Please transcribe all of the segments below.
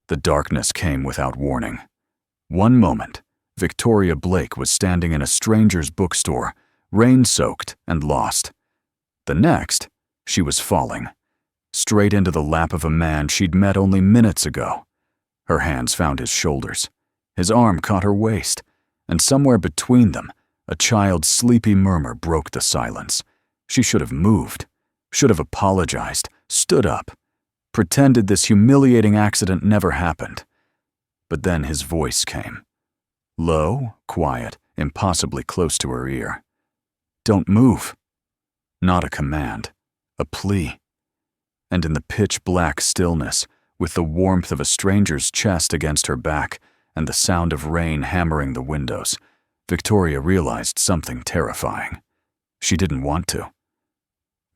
The darkness came without warning. One moment, Victoria Blake was standing in a stranger's bookstore, rain-soaked and lost. The next, she was falling, straight into the lap of a man she'd met only minutes ago. Her hands found his shoulders. His arm caught her waist, and somewhere between them, a child's sleepy murmur broke the silence. She should have moved, should have apologized, stood up, pretended this humiliating accident never happened. But then his voice came. Low, quiet, impossibly close to her ear. Don't move. Not a command, a plea. And in the pitch-black stillness, with the warmth of a stranger's chest against her back and the sound of rain hammering the windows, Victoria realized something terrifying. She didn't want to.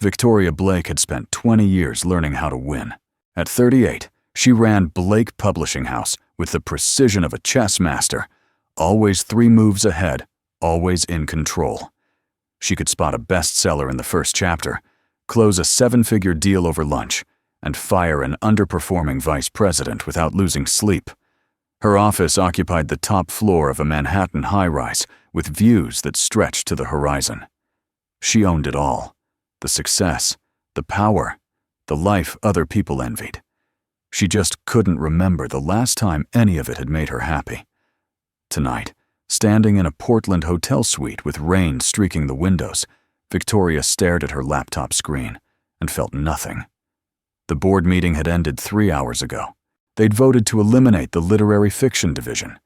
Victoria Blake had spent 20 years learning how to win. At 38, she ran Blake Publishing House with the precision of a chess master, always 3 moves ahead, always in control. She could spot a bestseller in the first chapter, close a 7-figure deal over lunch, and fire an underperforming vice president without losing sleep. Her office occupied the top floor of a Manhattan high-rise with views that stretched to the horizon. She owned it all: the success, the power, the life other people envied. She just couldn't remember the last time any of it had made her happy. Tonight, standing in a Portland hotel suite with rain streaking the windows, Victoria stared at her laptop screen and felt nothing. The board meeting had ended 3 hours ago. They'd voted to eliminate the literary fiction division,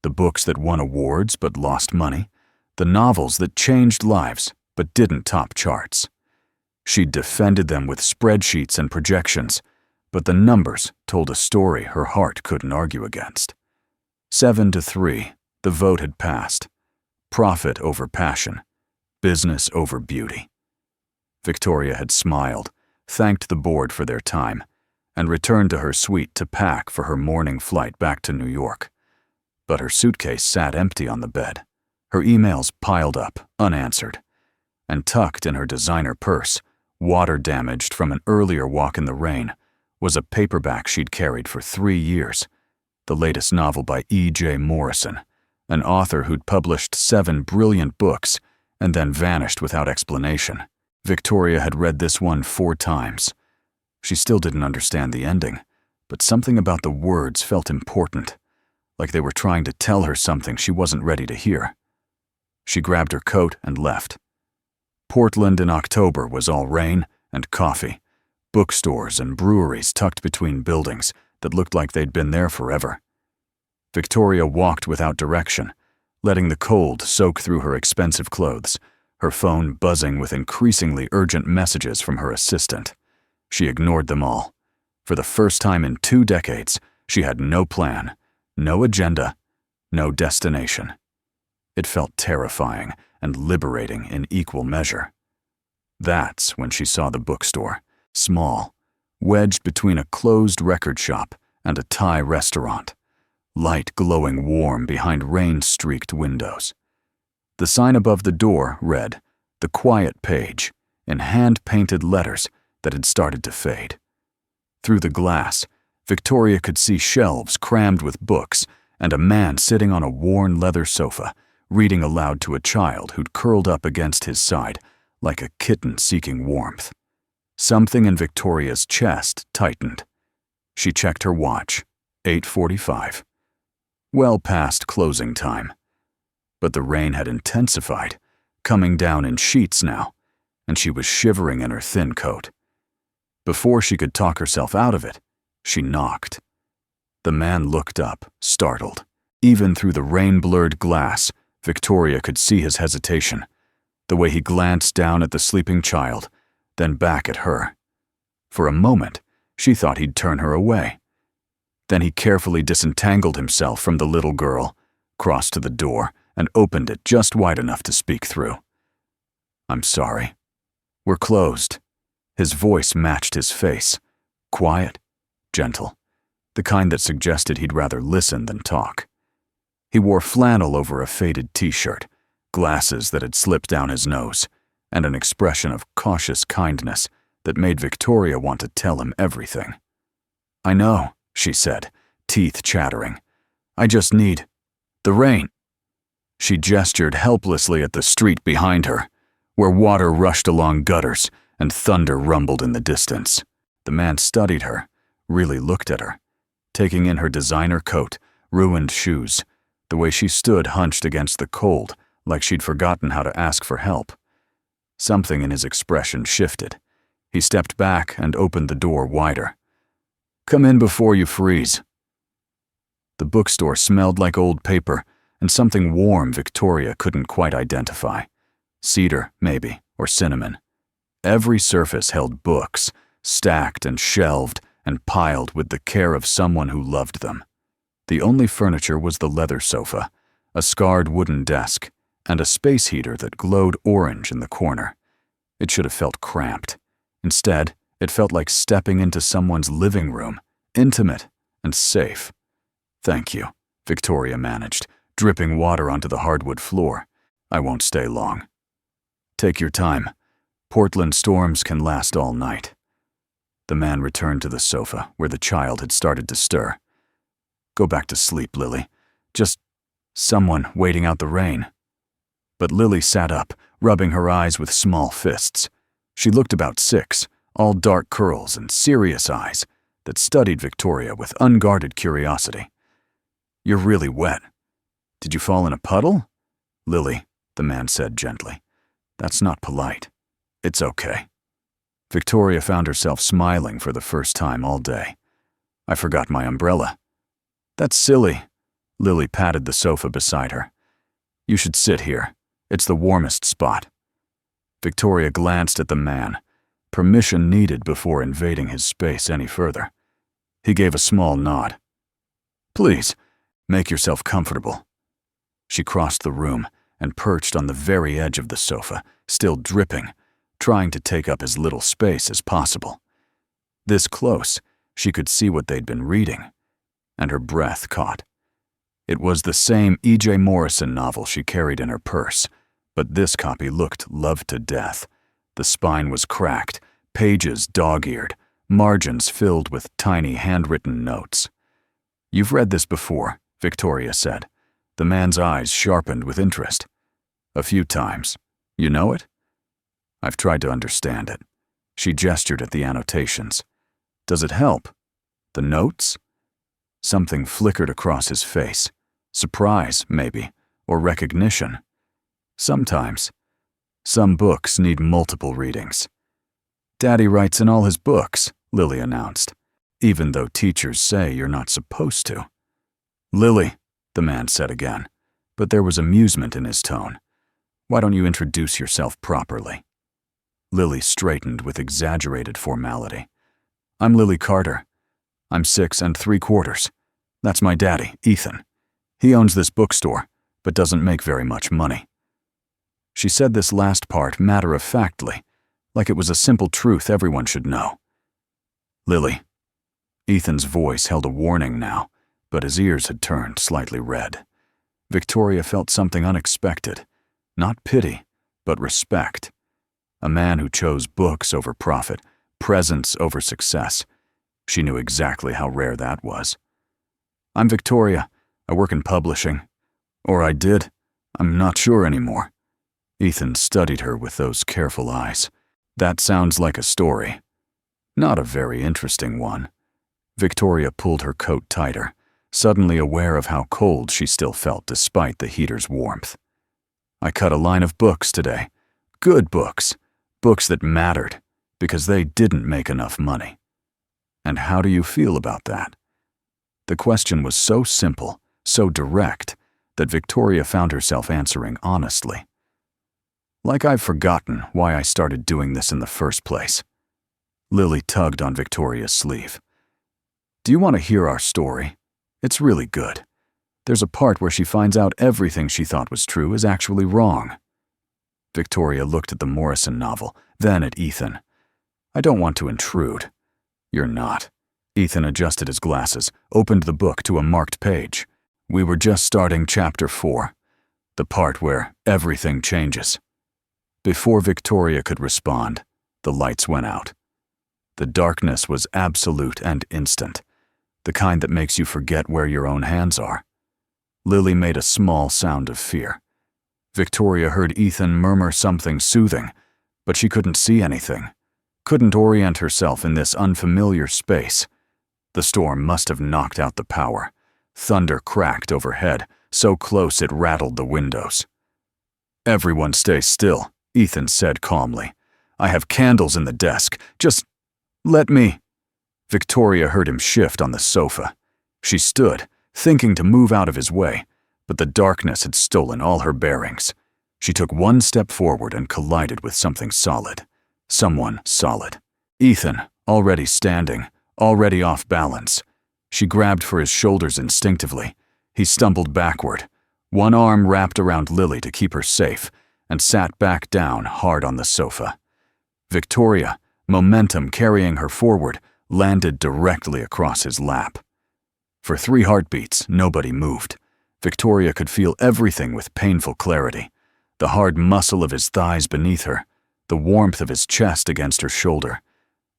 the books that won awards but lost money, the novels that changed lives but didn't top charts. She'd defended them with spreadsheets and projections, but the numbers told a story her heart couldn't argue against. 7-3, the vote had passed. Profit over passion, business over beauty. Victoria had smiled, thanked the board for their time, and returned to her suite to pack for her morning flight back to New York. But her suitcase sat empty on the bed, her emails piled up, unanswered, and tucked in her designer purse, water-damaged from an earlier walk in the rain, was a paperback she'd carried for 3 years, the latest novel by E.J. Morrison, an author who'd published 7 brilliant books and then vanished without explanation. Victoria had read this one 4 times. She still didn't understand the ending, but something about the words felt important, like they were trying to tell her something she wasn't ready to hear. She grabbed her coat and left. Portland in October was all rain and coffee, bookstores and breweries tucked between buildings that looked like they'd been there forever. Victoria walked without direction, letting the cold soak through her expensive clothes, her phone buzzing with increasingly urgent messages from her assistant. She ignored them all. For the first time in 2 decades, she had no plan, no agenda, no destination. It felt terrifying and liberating in equal measure. That's when she saw the bookstore, small, wedged between a closed record shop and a Thai restaurant, light glowing warm behind rain-streaked windows. The sign above the door read, "The Quiet Page," in hand-painted letters that had started to fade. Through the glass, Victoria could see shelves crammed with books and a man sitting on a worn leather sofa, reading aloud to a child who'd curled up against his side like a kitten seeking warmth. Something in Victoria's chest tightened. She checked her watch, 8:45. Well past closing time. But the rain had intensified, coming down in sheets now, and she was shivering in her thin coat. Before she could talk herself out of it, she knocked. The man looked up, startled. Even through the rain-blurred glass, Victoria could see his hesitation, the way he glanced down at the sleeping child, then back at her. For a moment, she thought he'd turn her away. Then he carefully disentangled himself from the little girl, crossed to the door, and opened it just wide enough to speak through. "I'm sorry. We're closed." His voice matched his face, quiet, gentle, the kind that suggested he'd rather listen than talk. He wore flannel over a faded t-shirt, glasses that had slipped down his nose, and an expression of cautious kindness that made Victoria want to tell him everything. "I know," she said, teeth chattering. "I just need the rain." She gestured helplessly at the street behind her, where water rushed along gutters and thunder rumbled in the distance. The man studied her, really looked at her, taking in her designer coat, ruined shoes, the way she stood hunched against the cold, like she'd forgotten how to ask for help. Something in his expression shifted. He stepped back and opened the door wider. "Come in before you freeze." The bookstore smelled like old paper and something warm Victoria couldn't quite identify. Cedar, maybe, or cinnamon. Every surface held books, stacked and shelved and piled with the care of someone who loved them. The only furniture was the leather sofa, a scarred wooden desk, and a space heater that glowed orange in the corner. It should have felt cramped. Instead, it felt like stepping into someone's living room, intimate and safe. "Thank you," Victoria managed, dripping water onto the hardwood floor. "I won't stay long." "Take your time. Portland storms can last all night." The man returned to the sofa where the child had started to stir. "Go back to sleep, Lily. Just someone waiting out the rain." But Lily sat up, rubbing her eyes with small fists. She looked about 6, all dark curls and serious eyes that studied Victoria with unguarded curiosity. "You're really wet. Did you fall in a puddle?" "Lily," the man said gently, "that's not polite. It's okay." Victoria found herself smiling for the first time all day. "I forgot my umbrella." "That's silly." Lily patted the sofa beside her. "You should sit here. It's the warmest spot." Victoria glanced at the man, permission needed before invading his space any further. He gave a small nod. "Please, make yourself comfortable." She crossed the room and perched on the very edge of the sofa, still dripping, trying to take up as little space as possible. This close, she could see what they'd been reading, and her breath caught. It was the same E.J. Morrison novel she carried in her purse, but this copy looked loved to death. The spine was cracked, pages dog-eared, margins filled with tiny handwritten notes. "You've read this before," Victoria said. The man's eyes sharpened with interest. "A few times. You know it?" "I've tried to understand it." She gestured at the annotations. "Does it help? The notes?" Something flickered across his face. Surprise, maybe, or recognition. "Sometimes. Some books need multiple readings." "Daddy writes in all his books," Lily announced, "even though teachers say you're not supposed to." "Lily," the man said again, but there was amusement in his tone. "Why don't you introduce yourself properly?" Lily straightened with exaggerated formality. "I'm Lily Carter. I'm 6 3/4. That's my daddy, Ethan. He owns this bookstore, but doesn't make very much money." She said this last part matter-of-factly, like it was a simple truth everyone should know. "Lily." Ethan's voice held a warning now, but his ears had turned slightly red. Victoria felt something unexpected. Not pity, but respect. A man who chose books over profit, presence over success. She knew exactly how rare that was. "I'm Victoria. I work in publishing. Or I did. I'm not sure anymore." Ethan studied her with those careful eyes. "That sounds like a story. Not a very interesting one." Victoria pulled her coat tighter, suddenly aware of how cold she still felt despite the heater's warmth. "I cut a line of books today. Good books. Books that mattered, because they didn't make enough money." "And how do you feel about that?" The question was so simple, so direct, that Victoria found herself answering honestly. "Like I've forgotten why I started doing this in the first place." Lily tugged on Victoria's sleeve. "Do you want to hear our story? It's really good. There's a part where she finds out everything she thought was true is actually wrong." Victoria looked at the Morrison novel, then at Ethan. "I don't want to intrude." "You're not." Ethan adjusted his glasses, opened the book to a marked page. We were just starting chapter 4, the part where everything changes. Before Victoria could respond, the lights went out. The darkness was absolute and instant. the kind that makes you forget where your own hands are. Lily made a small sound of fear. Victoria heard Ethan murmur something soothing, but she couldn't see anything, couldn't orient herself in this unfamiliar space. The storm must have knocked out the power. Thunder cracked overhead, so close it rattled the windows. "Everyone stay still," Ethan said calmly. "I have candles in the desk. Just let me." Victoria heard him shift on the sofa. She stood, thinking to move out of his way, but the darkness had stolen all her bearings. She took one step forward and collided with something solid. Someone solid. Ethan, already standing, already off balance. She grabbed for his shoulders instinctively. He stumbled backward, one arm wrapped around Lily to keep her safe, and sat back down hard on the sofa. Victoria, momentum carrying her forward, landed directly across his lap. For 3 heartbeats, nobody moved. Victoria could feel everything with painful clarity. The hard muscle of his thighs beneath her, the warmth of his chest against her shoulder,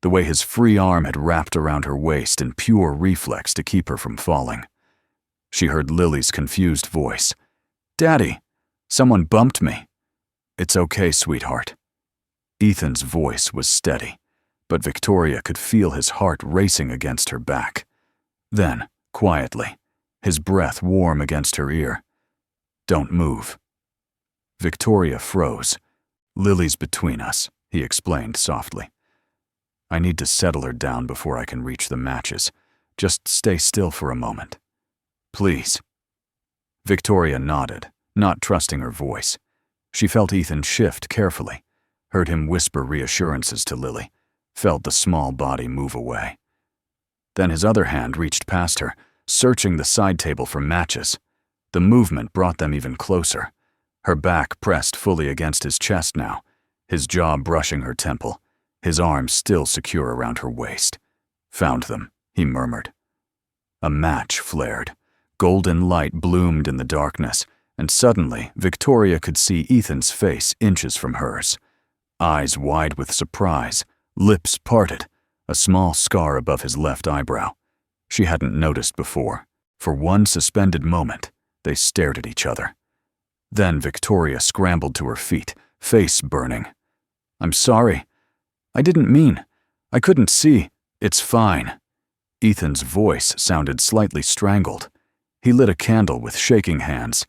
the way his free arm had wrapped around her waist in pure reflex to keep her from falling. She heard Lily's confused voice. "Daddy, someone bumped me." "It's okay, sweetheart." Ethan's voice was steady, but Victoria could feel his heart racing against her back. Then, quietly, his breath warm against her ear. "Don't move." Victoria froze. "Lily's between us," he explained softly. "I need to settle her down before I can reach the matches. Just stay still for a moment. Please." Victoria nodded, not trusting her voice. She felt Ethan shift carefully, heard him whisper reassurances to Lily, felt the small body move away. Then his other hand reached past her, searching the side table for matches. The movement brought them even closer. Her back pressed fully against his chest now, his jaw brushing her temple, his arms still secure around her waist. "Found them," he murmured. A match flared. Golden light bloomed in the darkness, and suddenly Victoria could see Ethan's face inches from hers. Eyes wide with surprise, lips parted, a small scar above his left eyebrow. She hadn't noticed before. For one suspended moment, they stared at each other. Then Victoria scrambled to her feet, face burning. "I'm sorry. I didn't mean. I couldn't see. It's fine." Ethan's voice sounded slightly strangled. He lit a candle with shaking hands,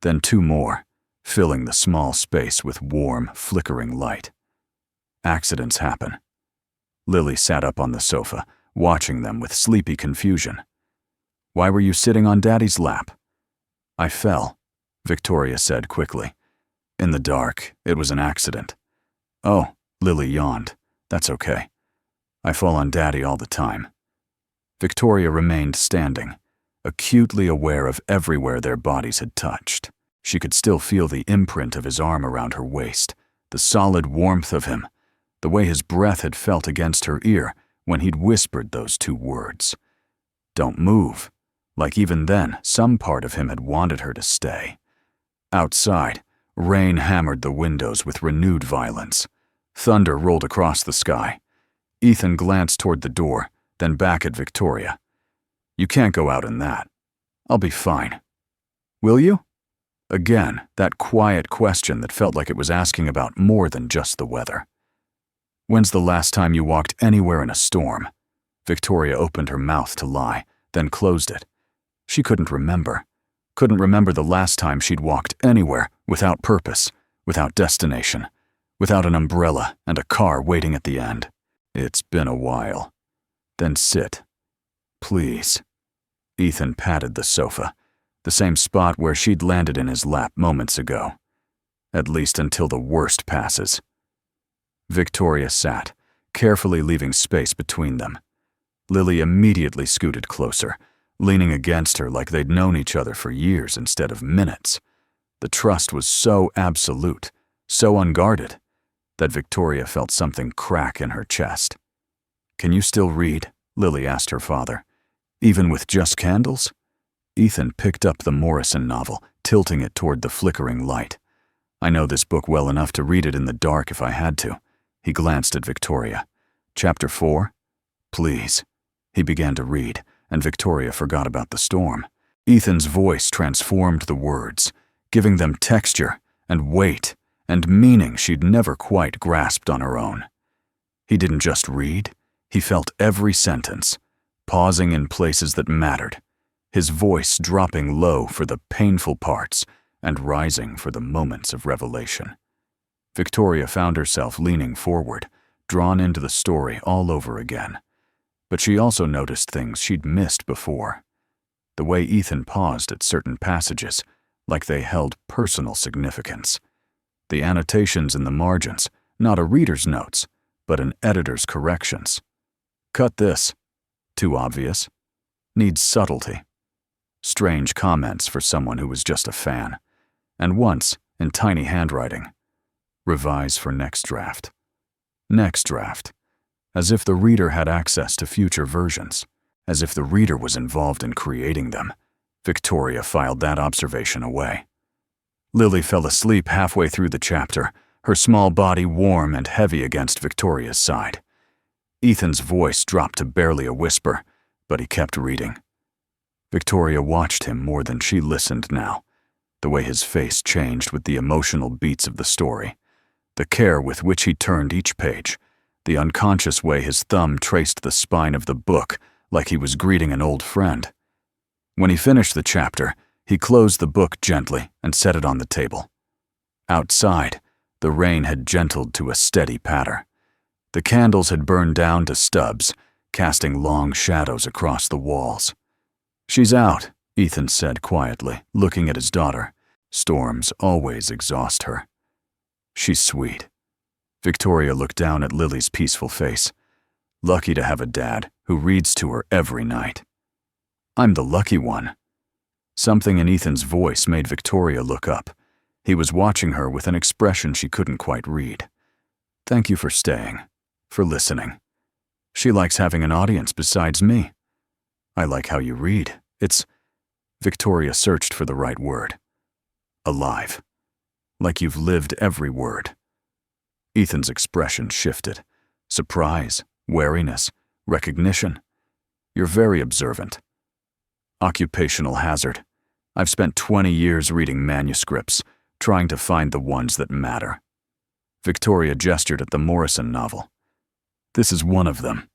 then 2 more, filling the small space with warm, flickering light. Accidents happen. Lily sat up on the sofa, watching them with sleepy confusion. "Why were you sitting on Daddy's lap?" "I fell," Victoria said quickly. "In the dark, it was an accident." "Oh," Lily yawned. "That's okay. I fall on Daddy all the time." Victoria remained standing, acutely aware of everywhere their bodies had touched. She could still feel the imprint of his arm around her waist, the solid warmth of him, the way his breath had felt against her ear when he'd whispered those 2 words. "Don't move," like even then some part of him had wanted her to stay. Outside, rain hammered the windows with renewed violence. Thunder rolled across the sky. Ethan glanced toward the door, then back at Victoria. "You can't go out in that. I'll be fine." "Will you?" Again, that quiet question that felt like it was asking about more than just the weather. "When's the last time you walked anywhere in a storm?" Victoria opened her mouth to lie, then closed it. She couldn't remember. Couldn't remember the last time she'd walked anywhere without purpose, without destination, without an umbrella and a car waiting at the end. "It's been a while." "Then sit. Please." Ethan patted the sofa, the same spot where she'd landed in his lap moments ago. "At least until the worst passes." Victoria sat, carefully leaving space between them. Lily immediately scooted closer, leaning against her like they'd known each other for years instead of minutes. The trust was so absolute, so unguarded, that Victoria felt something crack in her chest. "Can you still read?" Lily asked her father. "Even with just candles?" Ethan picked up the Morrison novel, tilting it toward the flickering light. "I know this book well enough to read it in the dark if I had to." He glanced at Victoria. "Chapter 4? Please." He began to read, and Victoria forgot about the storm. Ethan's voice transformed the words, giving them texture and weight and meaning she'd never quite grasped on her own. He didn't just read, he felt every sentence, pausing in places that mattered, his voice dropping low for the painful parts and rising for the moments of revelation. Victoria found herself leaning forward, drawn into the story all over again. But she also noticed things she'd missed before. The way Ethan paused at certain passages, like they held personal significance. The annotations in the margins, not a reader's notes, but an editor's corrections. Cut this. Too obvious. Needs subtlety. Strange comments for someone who was just a fan. And once, in tiny handwriting, revise for next draft. Next draft. As if the reader had access to future versions. As if the reader was involved in creating them. Victoria filed that observation away. Lily fell asleep halfway through the chapter, her small body warm and heavy against Victoria's side. Ethan's voice dropped to barely a whisper, but he kept reading. Victoria watched him more than she listened now, the way his face changed with the emotional beats of the story, the care with which he turned each page, the unconscious way his thumb traced the spine of the book like he was greeting an old friend. When he finished the chapter, he closed the book gently and set it on the table. Outside, the rain had gentled to a steady patter. The candles had burned down to stubs, casting long shadows across the walls. "She's out," Ethan said quietly, looking at his daughter. Storms always exhaust her. "She's sweet." Victoria looked down at Lily's peaceful face. Lucky to have a dad who reads to her every night. "I'm the lucky one." Something in Ethan's voice made Victoria look up. He was watching her with an expression she couldn't quite read. "Thank you for staying, for listening. She likes having an audience besides me. I like how you read. It's—" Victoria searched for the right word. "Alive. Like you've lived every word." Ethan's expression shifted. Surprise, wariness, recognition. "You're very observant." Occupational hazard. I've spent 20 years reading manuscripts, trying to find the ones that matter. Victoria gestured at the Morrison novel. "This is one of them.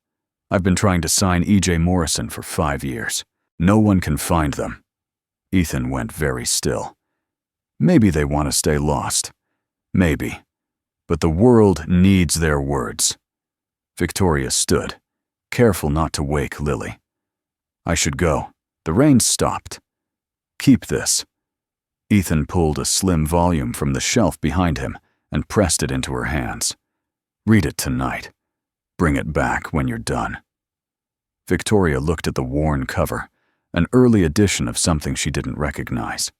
I've been trying to sign E.J. Morrison for 5 years. No one can find them." Ethan went very still. "Maybe they want to stay lost. Maybe. But the world needs their words." Victoria stood, careful not to wake Lily. "I should go. The rain stopped." "Keep this." Ethan pulled a slim volume from the shelf behind him and pressed it into her hands. "Read it tonight. Bring it back when you're done." Victoria looked at the worn cover, an early edition of something she didn't recognize.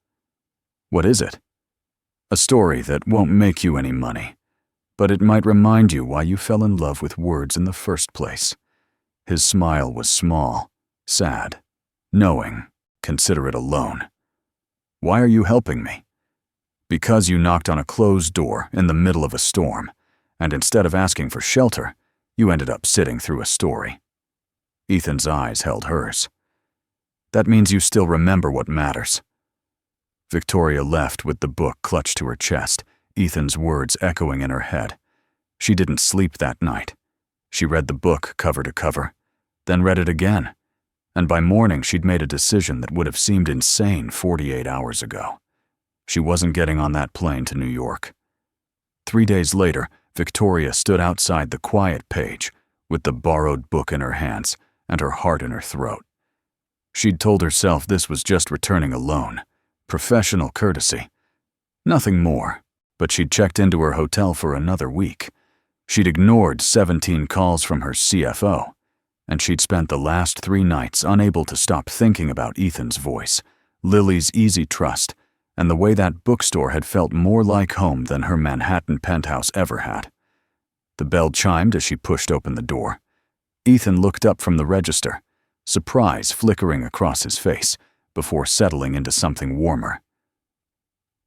"What is it?" "A story that won't make you any money, but it might remind you why you fell in love with words in the first place." His smile was small, sad, knowing. Consider it a loan. "Why are you helping me?" "Because you knocked on a closed door in the middle of a storm, and instead of asking for shelter, you ended up sitting through a story." Ethan's eyes held hers. "That means you still remember what matters." Victoria left with the book clutched to her chest, Ethan's words echoing in her head. She didn't sleep that night. She read the book cover to cover, then read it again, and by morning she'd made a decision that would have seemed insane 48 hours ago. She wasn't getting on that plane to New York. 3 days later, Victoria stood outside the quiet page with the borrowed book in her hands and her heart in her throat. She'd told herself this was just returning a loan, professional courtesy. Nothing more, but she'd checked into her hotel for another week. She'd ignored 17 calls from her CFO, and she'd spent the last 3 nights unable to stop thinking about Ethan's voice, Lily's easy trust, and the way that bookstore had felt more like home than her Manhattan penthouse ever had. The bell chimed as she pushed open the door. Ethan looked up from the register, surprise flickering across his face, before settling into something warmer.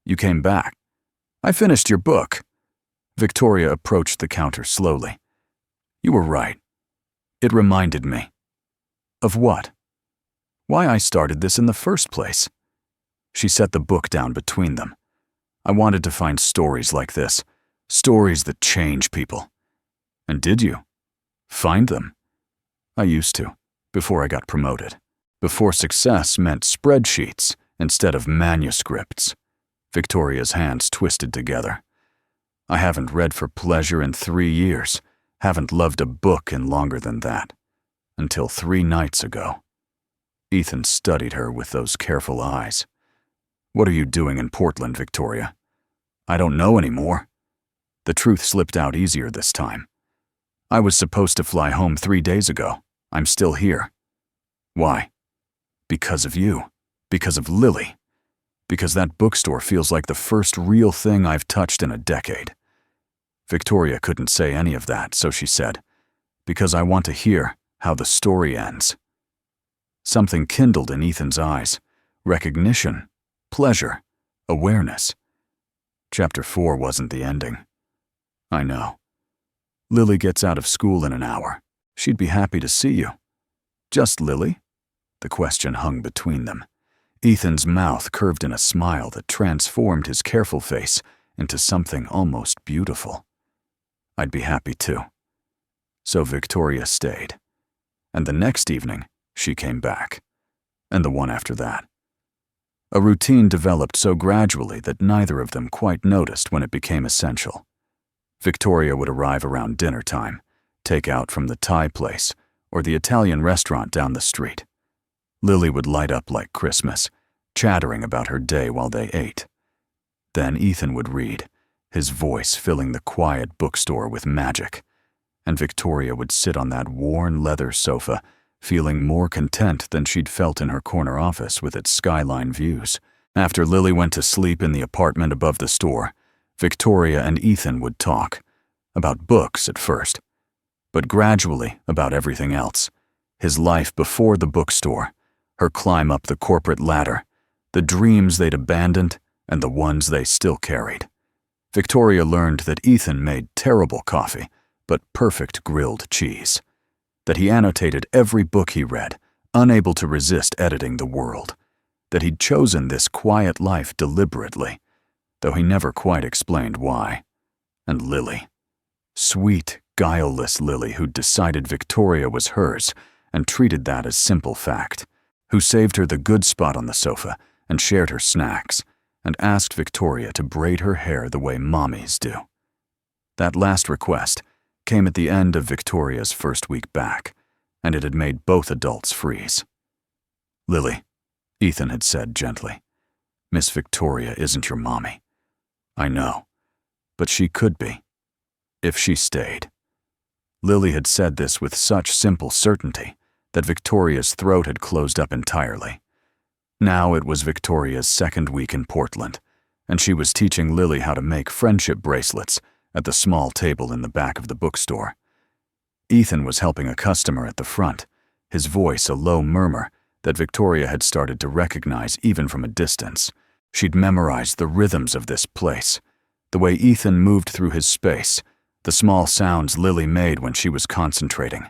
"You came back. I finished your book." Victoria approached the counter slowly. "You were right. It reminded me." "Of what?" Why I started this in the first place. She set the book down between them. I wanted to find stories like this, stories that change people. And did you? Find them? I used to, before I got promoted. Before success meant spreadsheets instead of manuscripts. Victoria's hands twisted together. I haven't read for pleasure in 3 years, haven't loved a book in longer than that. Until 3 nights ago. Ethan studied her with those careful eyes. What are you doing in Portland, Victoria? I don't know anymore. The truth slipped out easier this time. I was supposed to fly home 3 days ago. I'm still here. Why? Because of you. Because of Lily. Because that bookstore feels like the first real thing I've touched in a decade. Victoria couldn't say any of that, so she said, because I want to hear how the story ends. Something kindled in Ethan's eyes. Recognition, pleasure, awareness. Chapter 4 wasn't the ending. I know. Lily gets out of school in an hour. She'd be happy to see you. Just Lily? The question hung between them. Ethan's mouth curved in a smile that transformed his careful face into something almost beautiful. I'd be happy too. So Victoria stayed. And the next evening, she came back. And the one after that. A routine developed so gradually that neither of them quite noticed when it became essential. Victoria would arrive around dinner time, take out from the Thai place or the Italian restaurant down the street. Lily would light up like Christmas, chattering about her day while they ate. Then Ethan would read, his voice filling the quiet bookstore with magic, and Victoria would sit on that worn leather sofa, feeling more content than she'd felt in her corner office with its skyline views. After Lily went to sleep in the apartment above the store, Victoria and Ethan would talk, about books at first, but gradually about everything else. His life before the bookstore, her climb up the corporate ladder, the dreams they'd abandoned and the ones they still carried. Victoria learned that Ethan made terrible coffee, but perfect grilled cheese. That he annotated every book he read, unable to resist editing the world. That he'd chosen this quiet life deliberately, though he never quite explained why. And Lily. Sweet, guileless Lily who'd decided Victoria was hers and treated that as simple fact. Who saved her the good spot on the sofa and shared her snacks, and asked Victoria to braid her hair the way mommies do. That last request came at the end of Victoria's first week back, and it had made both adults freeze. Lily, Ethan had said gently, Miss Victoria isn't your mommy. I know, but she could be, if she stayed. Lily had said this with such simple certainty that Victoria's throat had closed up entirely. Now it was Victoria's second week in Portland, and she was teaching Lily how to make friendship bracelets at the small table in the back of the bookstore. Ethan was helping a customer at the front, his voice a low murmur that Victoria had started to recognize even from a distance. She'd memorized the rhythms of this place, the way Ethan moved through his space, the small sounds Lily made when she was concentrating.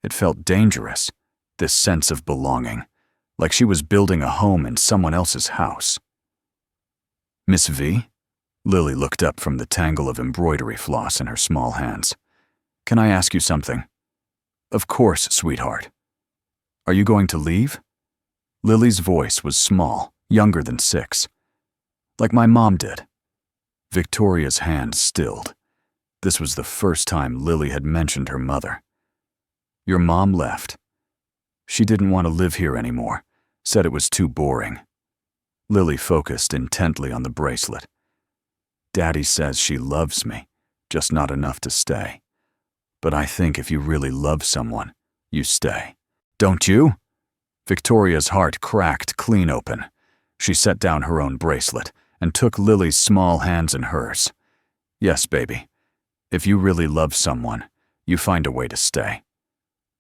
It felt dangerous, this sense of belonging, like she was building a home in someone else's house. Miss V? Lily looked up from the tangle of embroidery floss in her small hands. Can I ask you something? Of course, sweetheart. Are you going to leave? Lily's voice was small, younger than 6. Like my mom did. Victoria's hands stilled. This was the first time Lily had mentioned her mother. Your mom left. She didn't want to live here anymore, said it was too boring. Lily focused intently on the bracelet. Daddy says she loves me, just not enough to stay. But I think if you really love someone, you stay. Don't you? Victoria's heart cracked clean open. She set down her own bracelet and took Lily's small hands in hers. Yes, baby. If you really love someone, you find a way to stay.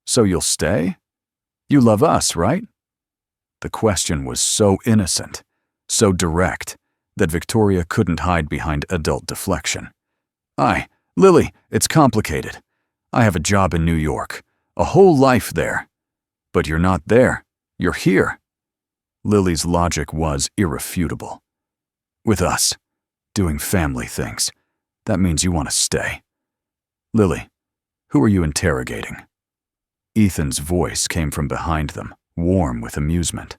So you'll stay? You love us, right? The question was so innocent, so direct, that Victoria couldn't hide behind adult deflection. Lily, it's complicated. I have a job in New York, a whole life there. But you're not there, You're here. Lily's logic was irrefutable. With us, doing family things. That means you want to stay. Lily, who are you interrogating? Ethan's voice came from behind them, warm with amusement.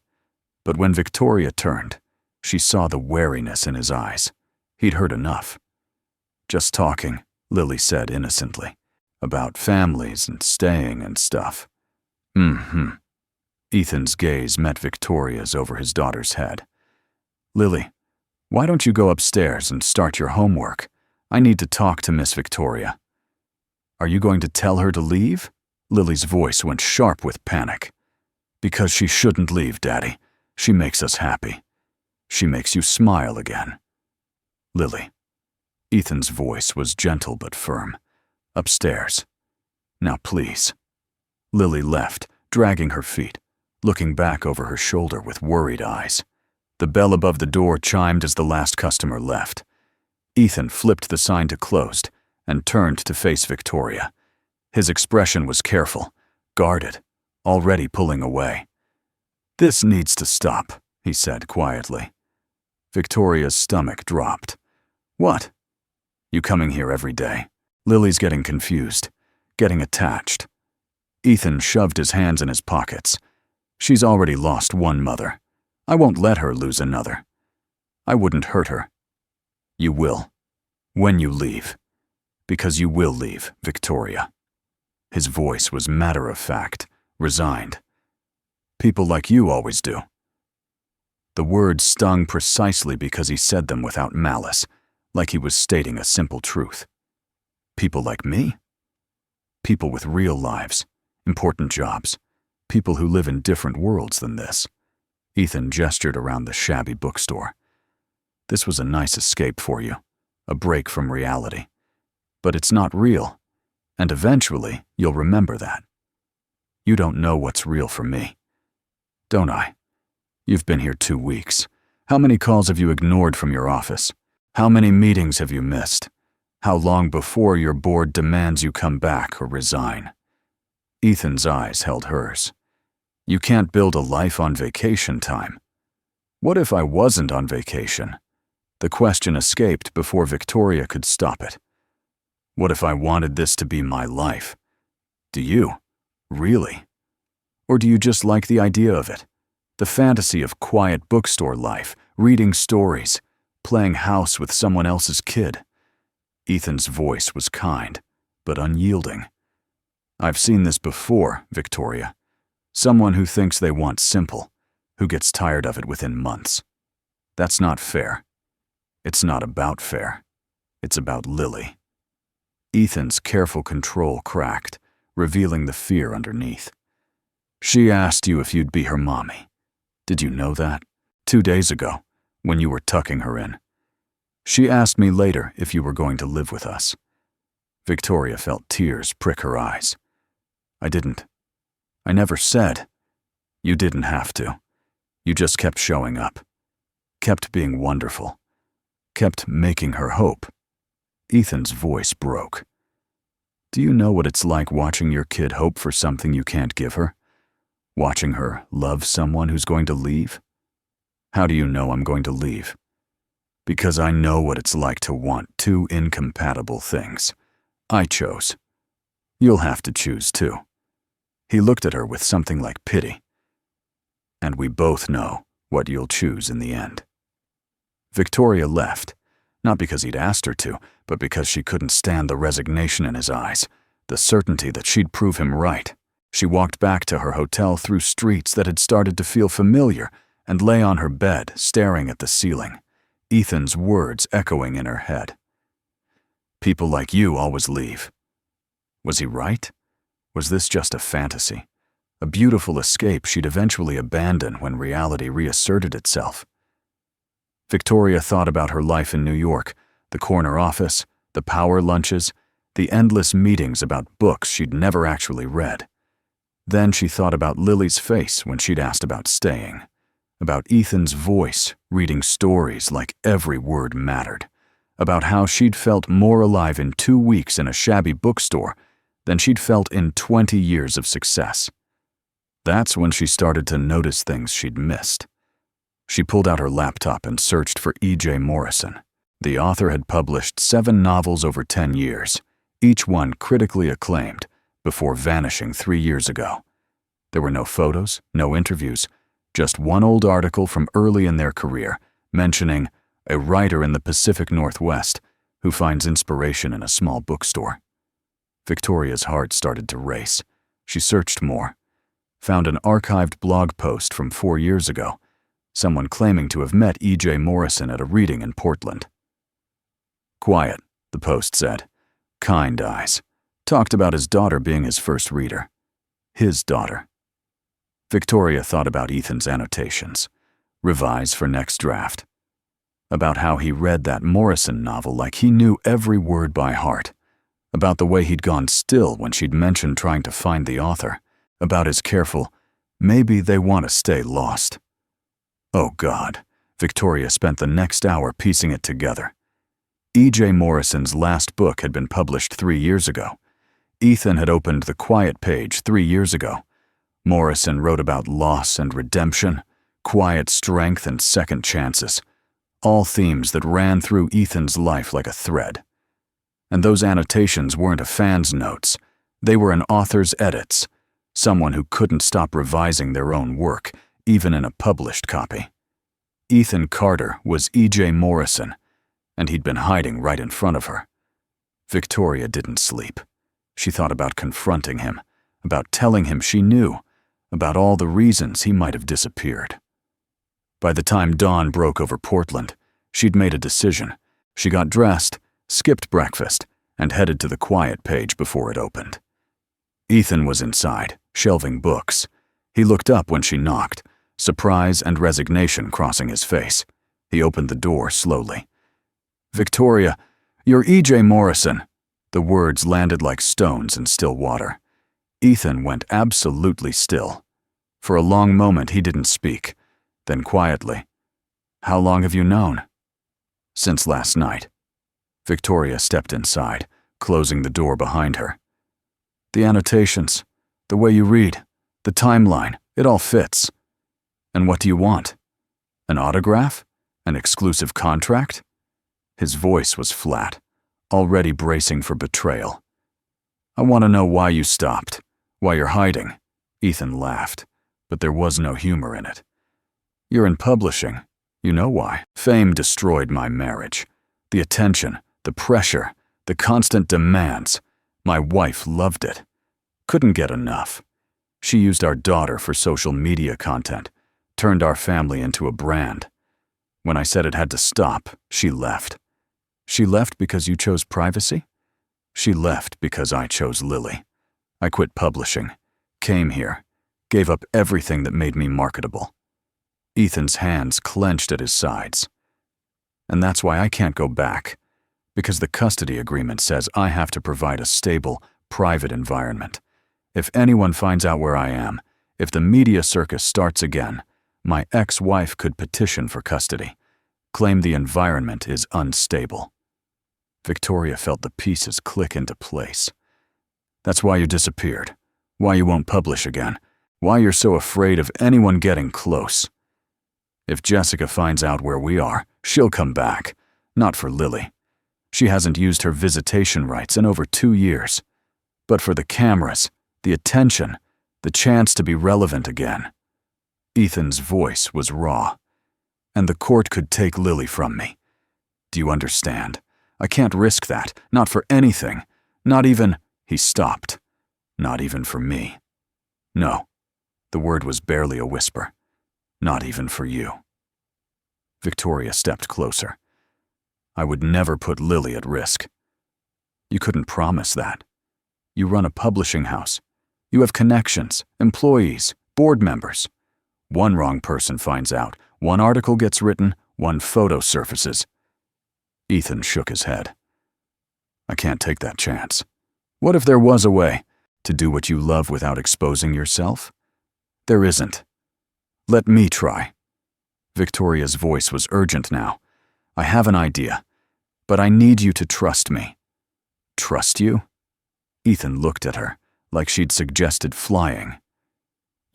But when Victoria turned, she saw the wariness in his eyes. He'd heard enough. Just talking, Lily said innocently. About families and staying and stuff. Mm-hmm. Ethan's gaze met Victoria's over his daughter's head. Lily, why don't you go upstairs and start your homework? I need to talk to Miss Victoria. Are you going to tell her to leave? Lily's voice went sharp with panic. Because she shouldn't leave, Daddy. She makes us happy. She makes you smile again. Lily. Ethan's voice was gentle but firm. Upstairs. Now please. Lily left, dragging her feet, looking back over her shoulder with worried eyes. The bell above the door chimed as the last customer left. Ethan flipped the sign to closed and turned to face Victoria. His expression was careful, guarded, already pulling away. This needs to stop, he said quietly. Victoria's stomach dropped. What? You coming here every day? Lily's getting confused, getting attached. Ethan shoved his hands in his pockets. She's already lost one mother. I won't let her lose another. I wouldn't hurt her. You will. When you leave. Because you will leave, Victoria. His voice was matter-of-fact, resigned. People like you always do. The words stung precisely because he said them without malice, like he was stating a simple truth. People like me? People with real lives, important jobs, people who live in different worlds than this. Ethan gestured around the shabby bookstore. This was a nice escape for you, a break from reality. But it's not real, and eventually you'll remember that. You don't know what's real for me. Don't I? You've been here 2 weeks. How many calls have you ignored from your office? How many meetings have you missed? How long before your board demands you come back or resign? Ethan's eyes held hers. You can't build a life on vacation time. What if I wasn't on vacation? The question escaped before Victoria could stop it. What if I wanted this to be my life? Do you? Really? Or do you just like the idea of it? The fantasy of quiet bookstore life, reading stories, playing house with someone else's kid. Ethan's voice was kind, but unyielding. I've seen this before, Victoria. Someone who thinks they want simple, who gets tired of it within months. That's not fair. It's not about fair. It's about Lily. Ethan's careful control cracked, revealing the fear underneath. She asked you if you'd be her mommy. Did you know that? 2 days ago, when you were tucking her in. She asked me later if you were going to live with us. Victoria felt tears prick her eyes. I didn't. I never said. You didn't have to. You just kept showing up. Kept being wonderful. Kept making her hope. Ethan's voice broke. Do you know what it's like watching your kid hope for something you can't give her? Watching her love someone who's going to leave? How do you know I'm going to leave? Because I know what it's like to want 2 incompatible things. I chose. You'll have to choose too. He looked at her with something like pity. And we both know what you'll choose in the end. Victoria left, not because he'd asked her to, but because she couldn't stand the resignation in his eyes, the certainty that she'd prove him right. She walked back to her hotel through streets that had started to feel familiar and lay on her bed, staring at the ceiling, Ethan's words echoing in her head. People like you always leave. Was he right? Was this just a fantasy? A beautiful escape she'd eventually abandon when reality reasserted itself? Victoria thought about her life in New York, the corner office, the power lunches, the endless meetings about books she'd never actually read. Then she thought about Lily's face when she'd asked about staying, about Ethan's voice reading stories like every word mattered, about how she'd felt more alive in 2 weeks in a shabby bookstore than she'd felt in 20 years of success. That's when she started to notice things she'd missed. She pulled out her laptop and searched for E.J. Morrison. The author had published 7 novels over 10 years, each one critically acclaimed, before vanishing 3 years ago. There were no photos, no interviews, just one old article from early in their career mentioning a writer in the Pacific Northwest who finds inspiration in a small bookstore. Victoria's heart started to race. She searched more, found an archived blog post from 4 years ago, someone claiming to have met E.J. Morrison at a reading in Portland. Quiet, the post said. Kind eyes. Talked about his daughter being his first reader. His daughter. Victoria thought about Ethan's annotations. Revise for next draft. About how he read that Morrison novel like he knew every word by heart. About the way he'd gone still when she'd mentioned trying to find the author. About his careful, maybe they want to stay lost. Oh God, Victoria spent the next hour piecing it together. E.J. Morrison's last book had been published 3 years ago. Ethan had opened The Quiet Page 3 years ago. Morrison wrote about loss and redemption, quiet strength and second chances, all themes that ran through Ethan's life like a thread. And those annotations weren't a fan's notes. They were an author's edits, someone who couldn't stop revising their own work, even in a published copy. Ethan Carter was E.J. Morrison, and he'd been hiding right in front of her. Victoria didn't sleep. She thought about confronting him, about telling him she knew, about all the reasons he might have disappeared. By the time dawn broke over Portland, she'd made a decision. She got dressed, skipped breakfast, and headed to The Quiet Page before it opened. Ethan was inside, shelving books. He looked up when she knocked, surprise and resignation crossing his face. He opened the door slowly. "Victoria, you're E.J. Morrison." The words landed like stones in still water. Ethan went absolutely still. For a long moment he didn't speak. Then quietly, "How long have you known?" "Since last night." Victoria stepped inside, closing the door behind her. "The annotations, the way you read, the timeline, it all fits. And what do you want? An autograph? An exclusive contract?" His voice was flat, already bracing for betrayal. "I want to know why you stopped, why you're hiding." Ethan laughed, but there was no humor in it. "You're in publishing. You know why. Fame destroyed my marriage. The attention, the pressure, the constant demands. My wife loved it. Couldn't get enough. She used our daughter for social media content, turned our family into a brand. When I said it had to stop, she left. She left because you chose privacy? She left because I chose Lily. I quit publishing, came here, gave up everything that made me marketable." Ethan's hands clenched at his sides. "And that's why I can't go back, because the custody agreement says I have to provide a stable, private environment. If anyone finds out where I am, if the media circus starts again, my ex-wife could petition for custody, claim the environment is unstable." Victoria felt the pieces click into place. "That's why you disappeared, why you won't publish again, why you're so afraid of anyone getting close. If Jessica finds out where we are, she'll come back, not for Lily. She hasn't used her visitation rights in over 2 years. But for the cameras, the attention, the chance to be relevant again." Ethan's voice was raw. "And the court could take Lily from me. Do you understand? I can't risk that, not for anything, not even—" He stopped. "Not even for me. No." The word was barely a whisper. "Not even for you." Victoria stepped closer. "I would never put Lily at risk." "You couldn't promise that. You run a publishing house. You have connections, employees, board members. One wrong person finds out, one article gets written, one photo surfaces." Ethan shook his head. "I can't take that chance. What if there was a way to do what you love without exposing yourself? There isn't. Let me try." Victoria's voice was urgent now. "I have an idea, but I need you to trust me." "Trust you?" Ethan looked at her, like she'd suggested flying.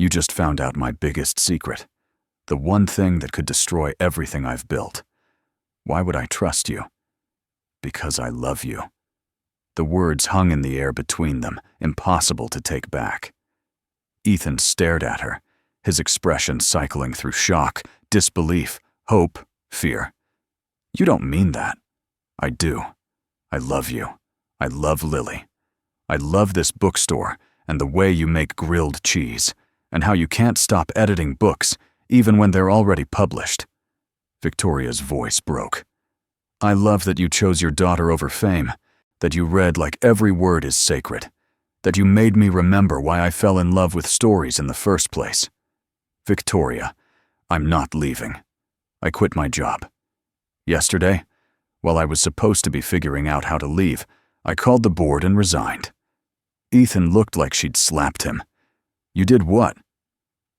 You just found out my biggest secret. The one thing that could destroy everything I've built. Why would I trust you? Because I love you." The words hung in the air between them, impossible to take back. Ethan stared at her, his expression cycling through shock, disbelief, hope, fear. "You don't mean that." "I do. I love you. I love Lily. I love this bookstore and the way you make grilled cheese, and how you can't stop editing books even when they're already published." Victoria's voice broke. "I love that you chose your daughter over fame, that you read like every word is sacred, that you made me remember why I fell in love with stories in the first place. Victoria, I'm not leaving. I quit my job. Yesterday, while I was supposed to be figuring out how to leave, I called the board and resigned." Ethan looked like she'd slapped him. "You did what?"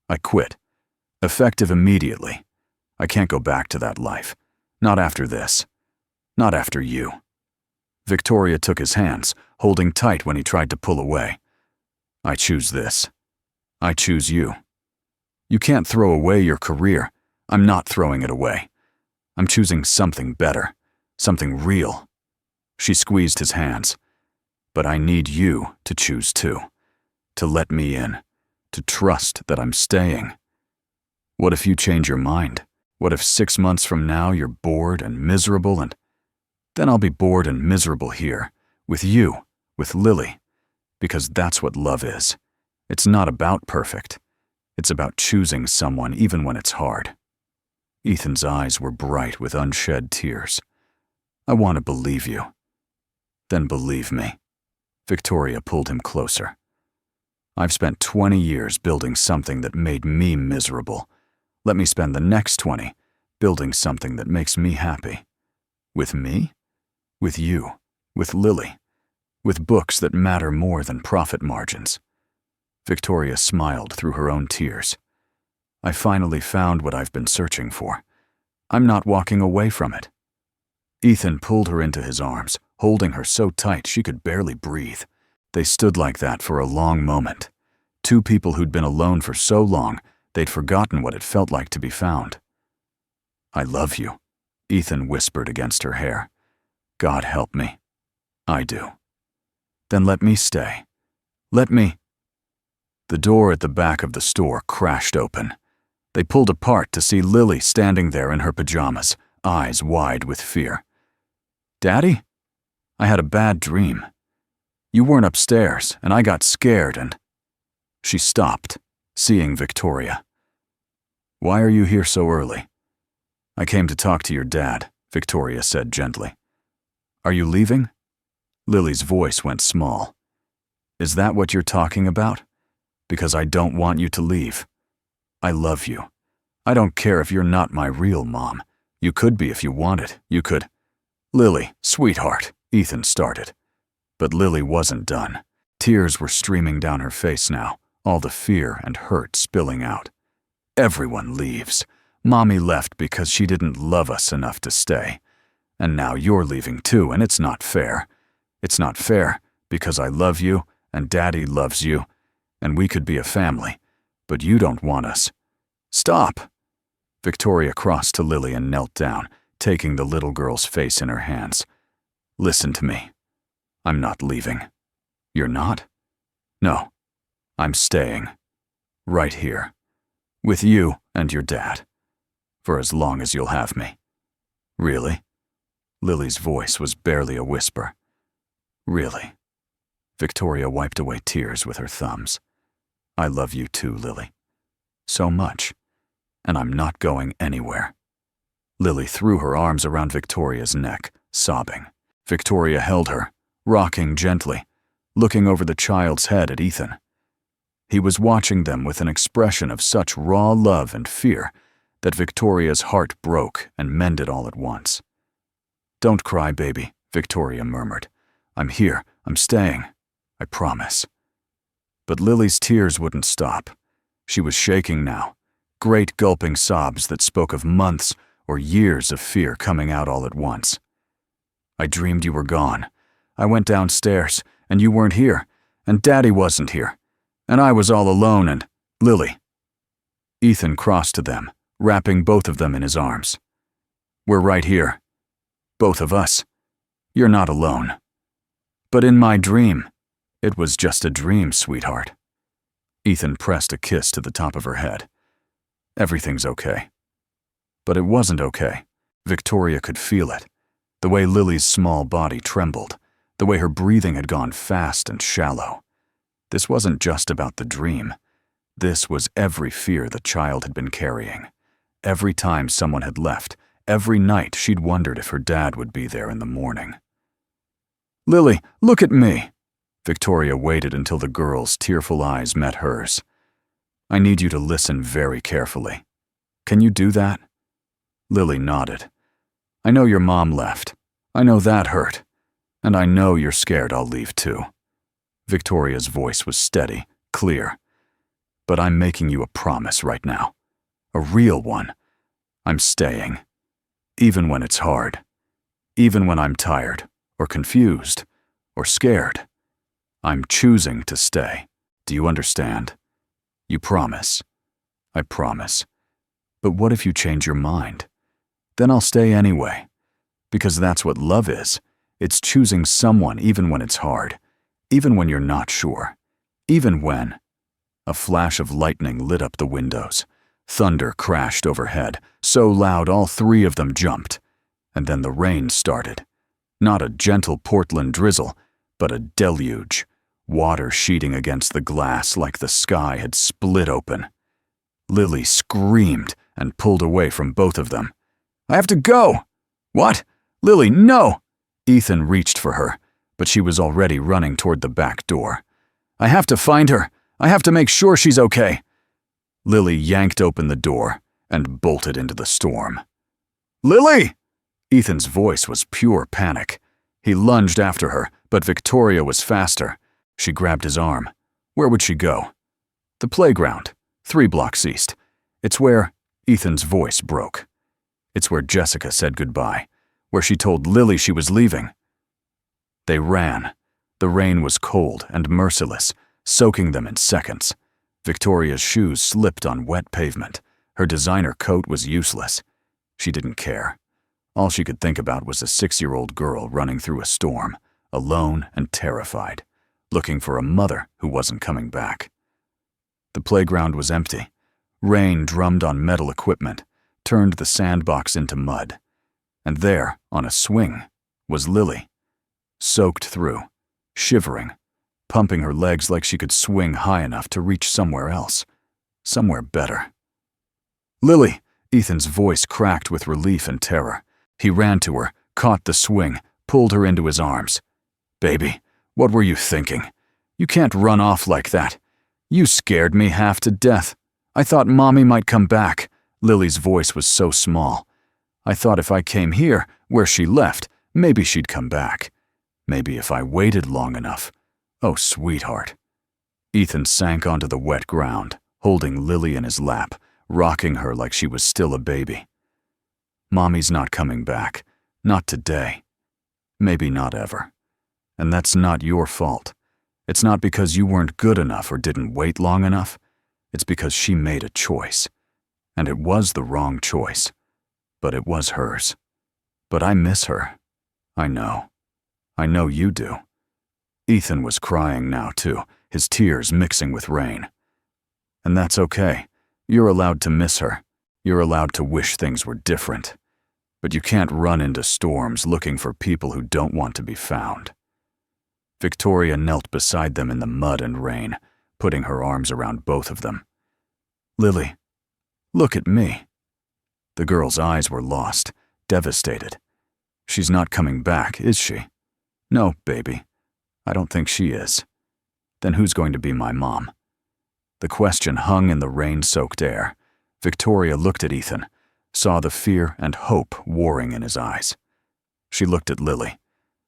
"I quit. Effective immediately. I can't go back to that life. Not after this. Not after you." Victoria took his hands, holding tight when he tried to pull away. "I choose this. I choose you. You can't throw away your career. I'm not throwing it away. I'm choosing something better, something real." She squeezed his hands. "But I need you to choose too, to let me in, to trust that I'm staying. What if you change your mind? What if 6 months from now you're bored and miserable, and then I'll be bored and miserable here, with you, with Lily, because that's what love is. It's not about perfect. It's about choosing someone even when it's hard." Ethan's eyes were bright with unshed tears. "I want to believe you." "Then believe me." Victoria pulled him closer. "I've spent 20 years building something that made me miserable. Let me spend the next 20 building something that makes me happy. With me? With you, with Lily, with books that matter more than profit margins." Victoria smiled through her own tears. "I finally found what I've been searching for. I'm not walking away from it." Ethan pulled her into his arms, holding her so tight she could barely breathe. They stood like that for a long moment. Two people who'd been alone for so long, they'd forgotten what it felt like to be found. "I love you," Ethan whispered against her hair. "God help me. I do." "Then let me stay. Let me—" The door at the back of the store crashed open. They pulled apart to see Lily standing there in her pajamas, eyes wide with fear. "Daddy? I had a bad dream. You weren't upstairs, and I got scared and—" She stopped, seeing Victoria. "Why are you here so early?" "I came to talk to your dad," Victoria said gently. "Are you leaving?" Lily's voice went small. "Is that what you're talking about? Because I don't want you to leave. I love you. I don't care if you're not my real mom. You could be if you wanted. You could—" "Lily, sweetheart," Ethan started. But Lily wasn't done. Tears were streaming down her face now, all the fear and hurt spilling out. "Everyone leaves. Mommy left because she didn't love us enough to stay. And now you're leaving too, and it's not fair. It's not fair because I love you and Daddy loves you, and we could be a family, but you don't want us. Stop!" Victoria crossed to Lily and knelt down, taking the little girl's face in her hands. "Listen to me. I'm not leaving." "You're not?" "No. I'm staying. Right here. With you and your dad. For as long as you'll have me." "Really?" Lily's voice was barely a whisper. "Really?" Victoria wiped away tears with her thumbs. "I love you too, Lily. So much. And I'm not going anywhere." Lily threw her arms around Victoria's neck, sobbing. Victoria held her, rocking gently, looking over the child's head at Ethan. He was watching them with an expression of such raw love and fear that Victoria's heart broke and mended all at once. "Don't cry, baby," Victoria murmured. "I'm here. I'm staying. I promise." But Lily's tears wouldn't stop. She was shaking now, great gulping sobs that spoke of months or years of fear coming out all at once. "I dreamed you were gone. I went downstairs, and you weren't here, and Daddy wasn't here, and I was all alone and—" Lily. Ethan crossed to them, wrapping both of them in his arms. We're right here. Both of us. You're not alone. But in my dream, it was just a dream, sweetheart. Ethan pressed a kiss to the top of her head. Everything's okay. But it wasn't okay. Victoria could feel it. The way Lily's small body trembled. The way her breathing had gone fast and shallow. This wasn't just about the dream. This was every fear the child had been carrying. Every time someone had left, every night she'd wondered if her dad would be there in the morning. Lily, look at me. Victoria waited until the girl's tearful eyes met hers. I need you to listen very carefully. Can you do that? Lily nodded. I know your mom left. I know that hurt. And I know you're scared I'll leave too. Victoria's voice was steady, clear. But I'm making you a promise right now. A real one. I'm staying. Even when it's hard. Even when I'm tired, or confused, or scared. I'm choosing to stay. Do you understand? You promise. I promise. But what if you change your mind? Then I'll stay anyway. Because that's what love is. It's choosing someone even when it's hard. Even when you're not sure. Even when. A flash of lightning lit up the windows. Thunder crashed overhead, so loud all three of them jumped. And then the rain started. Not a gentle Portland drizzle, but a deluge. Water sheeting against the glass like the sky had split open. Lily screamed and pulled away from both of them. I have to go! What? Lily, no! Ethan reached for her, but she was already running toward the back door. I have to find her. I have to make sure she's okay. Lily yanked open the door and bolted into the storm. Lily! Ethan's voice was pure panic. He lunged after her, but Victoria was faster. She grabbed his arm. Where would she go? The playground, 3 blocks east. It's where Ethan's voice broke. It's where Jessica said goodbye, where she told Lily she was leaving. They ran. The rain was cold and merciless, soaking them in seconds. Victoria's shoes slipped on wet pavement. Her designer coat was useless. She didn't care. All she could think about was a 6-year-old girl running through a storm, alone and terrified, looking for a mother who wasn't coming back. The playground was empty. Rain drummed on metal equipment, turned the sandbox into mud. And there, on a swing, was Lily, soaked through, shivering, pumping her legs like she could swing high enough to reach somewhere else, somewhere better. Lily! Ethan's voice cracked with relief and terror. He ran to her, caught the swing, pulled her into his arms. Baby, what were you thinking? You can't run off like that. You scared me half to death. I thought Mommy might come back. Lily's voice was so small. I thought if I came here, where she left, maybe she'd come back. Maybe if I waited long enough. Oh, sweetheart. Ethan sank onto the wet ground, holding Lily in his lap, rocking her like she was still a baby. Mommy's not coming back. Not today. Maybe not ever. And that's not your fault. It's not because you weren't good enough or didn't wait long enough. It's because she made a choice. And it was the wrong choice. But it was hers. But I miss her. I know. I know you do. Ethan was crying now, too, his tears mixing with rain. And that's okay. You're allowed to miss her. You're allowed to wish things were different. But you can't run into storms looking for people who don't want to be found. Victoria knelt beside them in the mud and rain, putting her arms around both of them. Lily, look at me. The girl's eyes were lost, devastated. She's not coming back, is she? No, baby. I don't think she is. Then who's going to be my mom? The question hung in the rain-soaked air. Victoria looked at Ethan, saw the fear and hope warring in his eyes. She looked at Lily,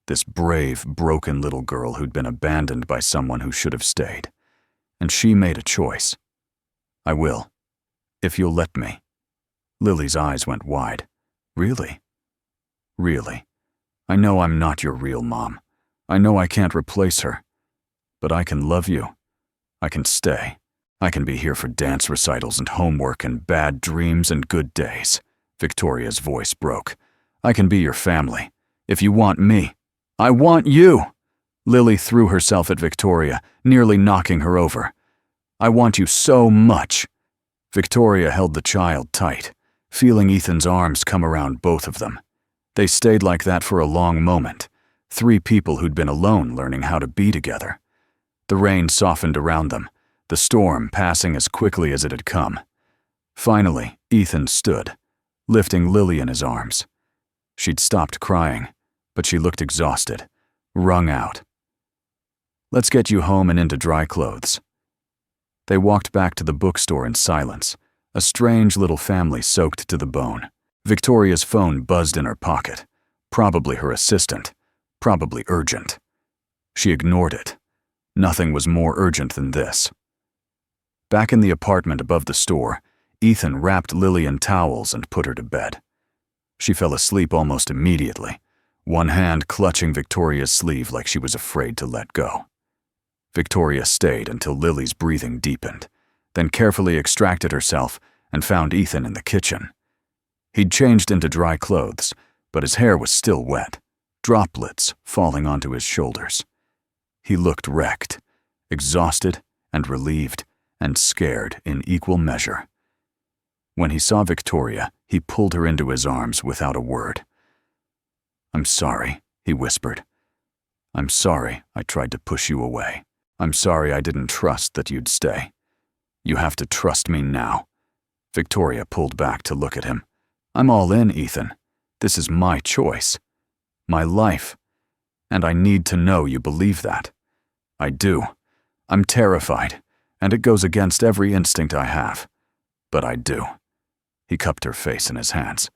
this brave, broken little girl who'd been abandoned by someone who should have stayed. And she made a choice. I will, if you'll let me. Lily's eyes went wide. Really? Really? I know I'm not your real mom. I know I can't replace her. But I can love you. I can stay. I can be here for dance recitals and homework and bad dreams and good days. Victoria's voice broke. I can be your family. If you want me, I want you. Lily threw herself at Victoria, nearly knocking her over. I want you so much. Victoria held the child tight, feeling Ethan's arms come around both of them. They stayed like that for a long moment, 3 people who'd been alone learning how to be together. The rain softened around them, the storm passing as quickly as it had come. Finally, Ethan stood, lifting Lily in his arms. She'd stopped crying, but she looked exhausted, wrung out. Let's get you home and into dry clothes. They walked back to the bookstore in silence, a strange little family soaked to the bone. Victoria's phone buzzed in her pocket, probably her assistant, probably urgent. She ignored it. Nothing was more urgent than this. Back in the apartment above the store, Ethan wrapped Lily in towels and put her to bed. She fell asleep almost immediately, one hand clutching Victoria's sleeve like she was afraid to let go. Victoria stayed until Lily's breathing deepened, then carefully extracted herself and found Ethan in the kitchen. He'd changed into dry clothes, but his hair was still wet, droplets falling onto his shoulders. He looked wrecked, exhausted and relieved and scared in equal measure. When he saw Victoria, he pulled her into his arms without a word. I'm sorry, he whispered. I'm sorry I tried to push you away. I'm sorry I didn't trust that you'd stay. You have to trust me now. Victoria pulled back to look at him. I'm all in, Ethan. This is my choice. My life. And I need to know you believe that. I do. I'm terrified, and it goes against every instinct I have. But I do. He cupped her face in his hands.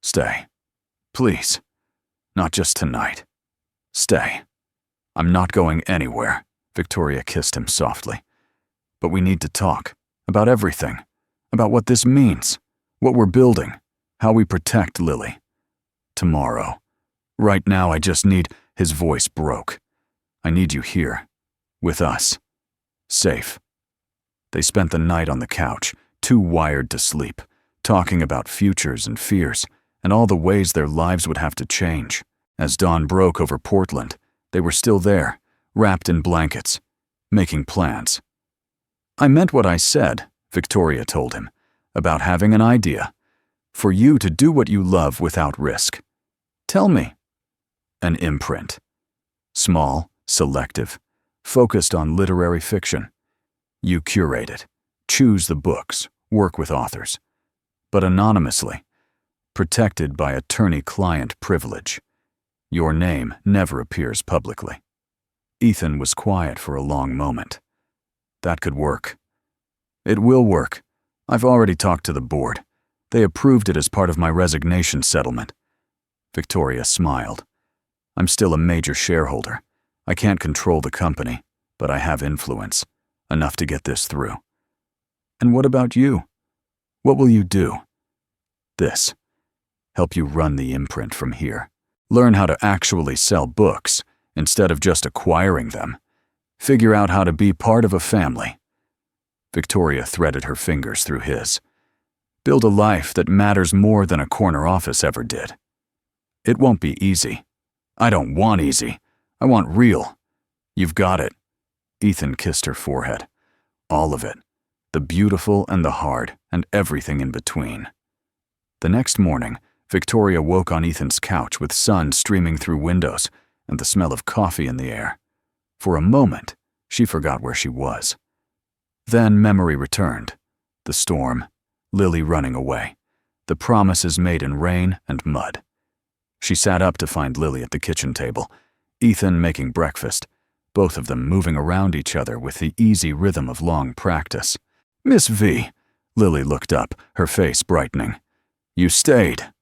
Stay. Please. Not just tonight. Stay. I'm not going anywhere. Victoria kissed him softly. But we need to talk. About everything. About what this means. What we're building. How we protect Lily. Tomorrow. Right now I just need... His voice broke. I need you here. With us. Safe. They spent the night on the couch, too wired to sleep, talking about futures and fears, and all the ways their lives would have to change. As dawn broke over Portland, they were still there, wrapped in blankets, making plans. I meant what I said, Victoria told him, about having an idea. For you to do what you love without risk. Tell me. An imprint. Small, selective, focused on literary fiction. You curate it, choose the books, work with authors. But anonymously, protected by attorney-client privilege. Your name never appears publicly. Ethan was quiet for a long moment. That could work. It will work. I've already talked to the board. They approved it as part of my resignation settlement. Victoria smiled. I'm still a major shareholder. I can't control the company, but I have influence, enough to get this through. And what about you? What will you do? This. Help you run the imprint from here. Learn how to actually sell books, instead of just acquiring them. Figure out how to be part of a family. Victoria threaded her fingers through his. Build a life that matters more than a corner office ever did. It won't be easy. I don't want easy. I want real. You've got it. Ethan kissed her forehead. All of it. The beautiful and the hard, and everything in between. The next morning, Victoria woke on Ethan's couch with sun streaming through windows and the smell of coffee in the air. For a moment, she forgot where she was. Then memory returned. The storm, Lily running away, the promises made in rain and mud. She sat up to find Lily at the kitchen table, Ethan making breakfast, both of them moving around each other with the easy rhythm of long practice. Miss V. Lily looked up, her face brightening. You stayed.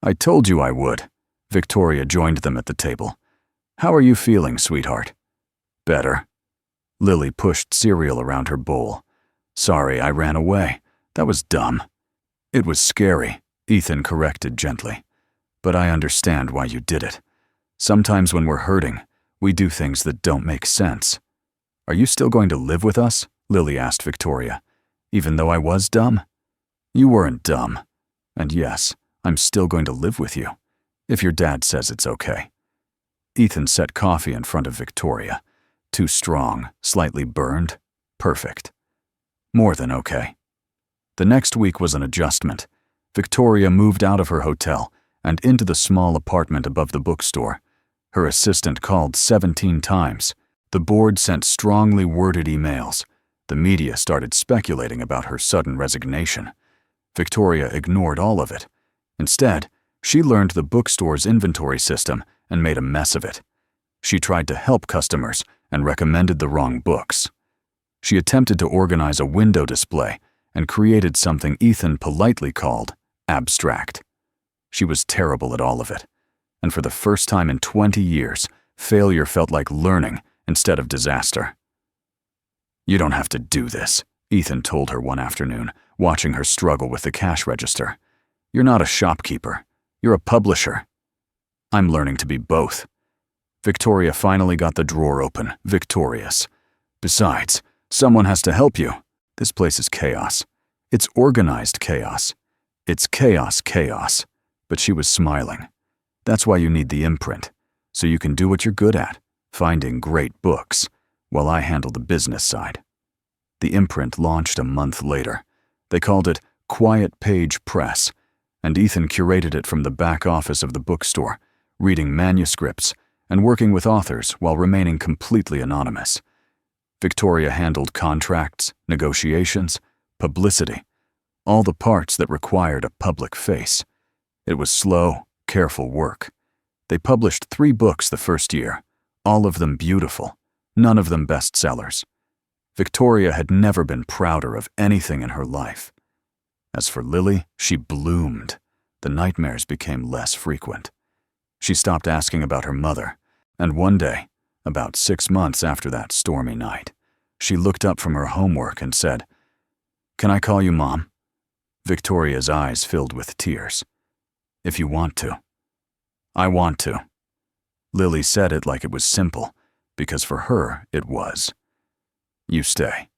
I told you I would. Victoria joined them at the table. How are you feeling, sweetheart? Better. Lily pushed cereal around her bowl. Sorry, I ran away. That was dumb. It was scary, Ethan corrected gently. But I understand why you did it. Sometimes when we're hurting, we do things that don't make sense. Are you still going to live with us, Lily asked Victoria, even though I was dumb? You weren't dumb. And yes, I'm still going to live with you, if your dad says it's okay. Ethan set coffee in front of Victoria. Too strong, slightly burned, perfect. More than okay. The next week was an adjustment. Victoria moved out of her hotel and into the small apartment above the bookstore. Her assistant called 17 times. The board sent strongly worded emails. The media started speculating about her sudden resignation. Victoria ignored all of it. Instead, she learned the bookstore's inventory system and made a mess of it. She tried to help customers and recommended the wrong books. She attempted to organize a window display and created something Ethan politely called abstract. She was terrible at all of it, and for the first time in 20 years, failure felt like learning instead of disaster. You don't have to do this, Ethan told her one afternoon, watching her struggle with the cash register. You're not a shopkeeper. You're a publisher. I'm learning to be both. Victoria finally got the drawer open, victorious. Besides, someone has to help you. This place is chaos. It's organized chaos. It's chaos. But she was smiling. That's why you need the imprint, so you can do what you're good at, finding great books, while I handle the business side. The imprint launched a month later. They called it Quiet Page Press, and Ethan curated it from the back office of the bookstore, reading manuscripts and working with authors while remaining completely anonymous. Victoria handled contracts, negotiations, publicity, all the parts that required a public face. It was slow, careful work. They published 3 books the first year, all of them beautiful, none of them bestsellers. Victoria had never been prouder of anything in her life. As for Lily, she bloomed. The nightmares became less frequent. She stopped asking about her mother, and one day, about 6 months after that stormy night, she looked up from her homework and said, "Can I call you Mom?" Victoria's eyes filled with tears. "If you want to." "I want to." Lily said it like it was simple, because for her it was. "You stay.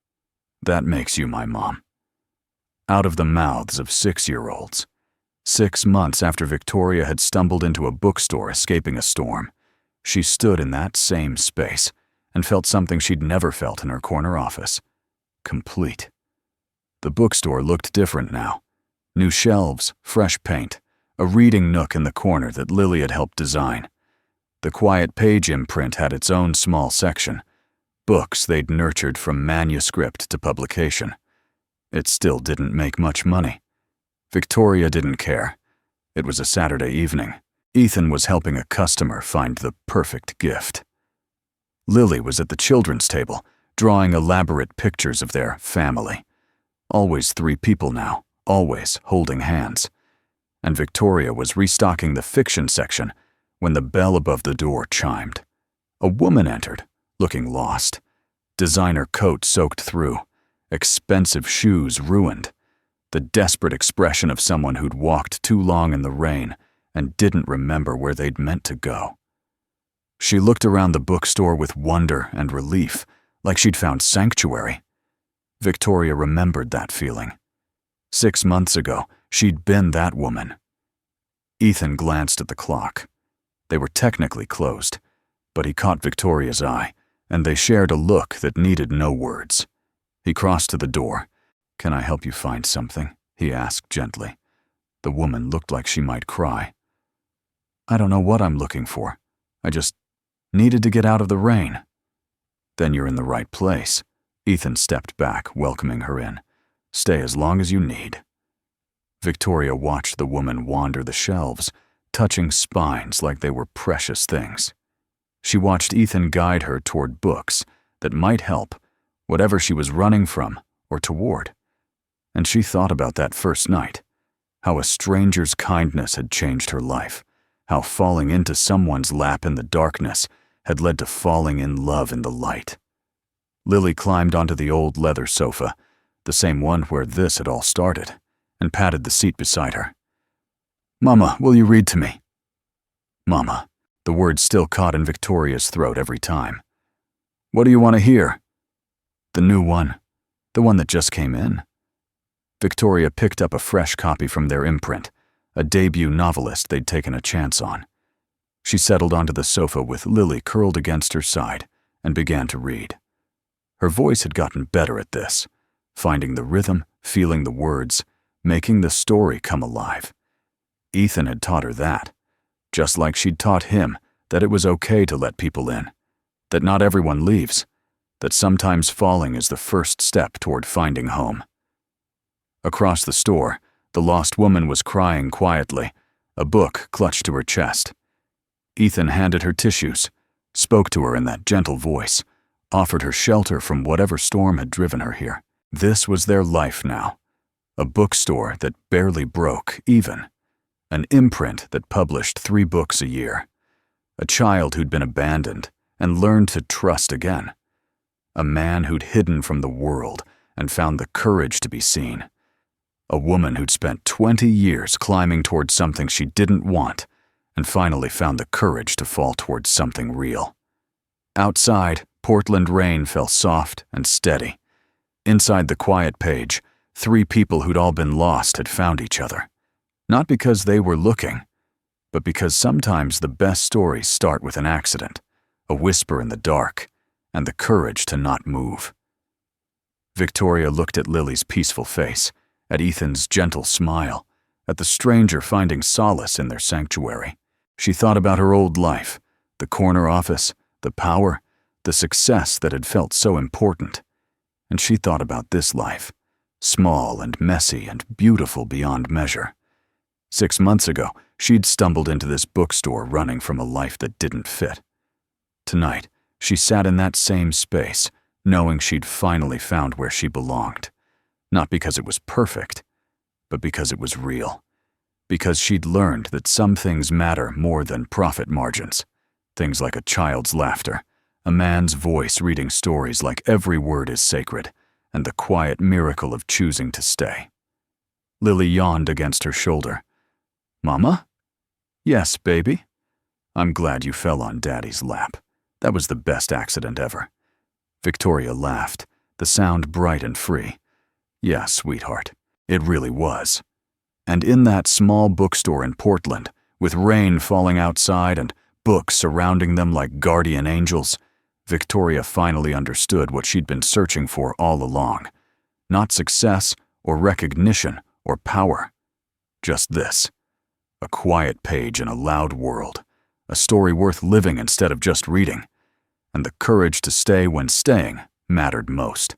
That makes you my mom." Out of the mouths of 6-year-olds. 6 months after Victoria had stumbled into a bookstore escaping a storm, she stood in that same space and felt something she'd never felt in her corner office. Complete. The bookstore looked different now. New shelves, fresh paint, a reading nook in the corner that Lily had helped design. The Quiet Page imprint had its own small section, books they'd nurtured from manuscript to publication. It still didn't make much money. Victoria didn't care. It was a Saturday evening. Ethan was helping a customer find the perfect gift. Lily was at the children's table, drawing elaborate pictures of their family. Always 3 people now, always holding hands. And Victoria was restocking the fiction section when the bell above the door chimed. A woman entered, looking lost. Designer coat soaked through, expensive shoes ruined. The desperate expression of someone who'd walked too long in the rain and didn't remember where they'd meant to go. She looked around the bookstore with wonder and relief, like she'd found sanctuary. Victoria remembered that feeling. 6 months ago, she'd been that woman. Ethan glanced at the clock. They were technically closed, but he caught Victoria's eye, and they shared a look that needed no words. He crossed to the door. "Can I help you find something?" he asked gently. The woman looked like she might cry. "I don't know what I'm looking for. I just needed to get out of the rain." "Then you're in the right place." Ethan stepped back, welcoming her in. "Stay as long as you need." Victoria watched the woman wander the shelves, touching spines like they were precious things. She watched Ethan guide her toward books that might help, whatever she was running from or toward. And she thought about that first night, how a stranger's kindness had changed her life, how falling into someone's lap in the darkness had led to falling in love in the light. Lily climbed onto the old leather sofa, the same one where this had all started, and patted the seat beside her. "Mama, will you read to me?" "Mama." The word still caught in Victoria's throat every time. "What do you want to hear?" "The new one. The one that just came in. Victoria picked up a fresh copy from their imprint, a debut novelist they'd taken a chance on. She settled onto the sofa with Lily curled against her side and began to read. Her voice had gotten better at this, finding the rhythm, feeling the words, making the story come alive. Ethan had taught her that, just like she'd taught him that it was okay to let people in, that not everyone leaves, that sometimes falling is the first step toward finding home. Across the store, the lost woman was crying quietly, a book clutched to her chest. Ethan handed her tissues, spoke to her in that gentle voice, offered her shelter from whatever storm had driven her here. This was their life now. A bookstore that barely broke even. An imprint that published 3 books a year. A child who'd been abandoned and learned to trust again. A man who'd hidden from the world and found the courage to be seen. A woman who'd spent 20 years climbing towards something she didn't want and finally found the courage to fall towards something real. Outside, Portland rain fell soft and steady. Inside the quiet page, 3 people who'd all been lost had found each other. Not because they were looking, but because sometimes the best stories start with an accident, a whisper in the dark, and the courage to not move. Victoria looked at Lily's peaceful face, at Ethan's gentle smile, at the stranger finding solace in their sanctuary. She thought about her old life, the corner office, the power, the success that had felt so important. And she thought about this life, small and messy and beautiful beyond measure. 6 months ago, she'd stumbled into this bookstore running from a life that didn't fit. Tonight, she sat in that same space, knowing she'd finally found where she belonged. Not because it was perfect, but because it was real. Because she'd learned that some things matter more than profit margins. Things like a child's laughter, a man's voice reading stories like every word is sacred, and the quiet miracle of choosing to stay. Lily yawned against her shoulder. "Mama?" "Yes, baby." "I'm glad you fell on Daddy's lap. That was the best accident ever." Victoria laughed, the sound bright and free. "Yeah, sweetheart, it really was." And in that small bookstore in Portland, with rain falling outside and books surrounding them like guardian angels, Victoria finally understood what she'd been searching for all along. Not success or recognition or power. Just this. A quiet page in a loud world. A story worth living instead of just reading. And the courage to stay when staying mattered most.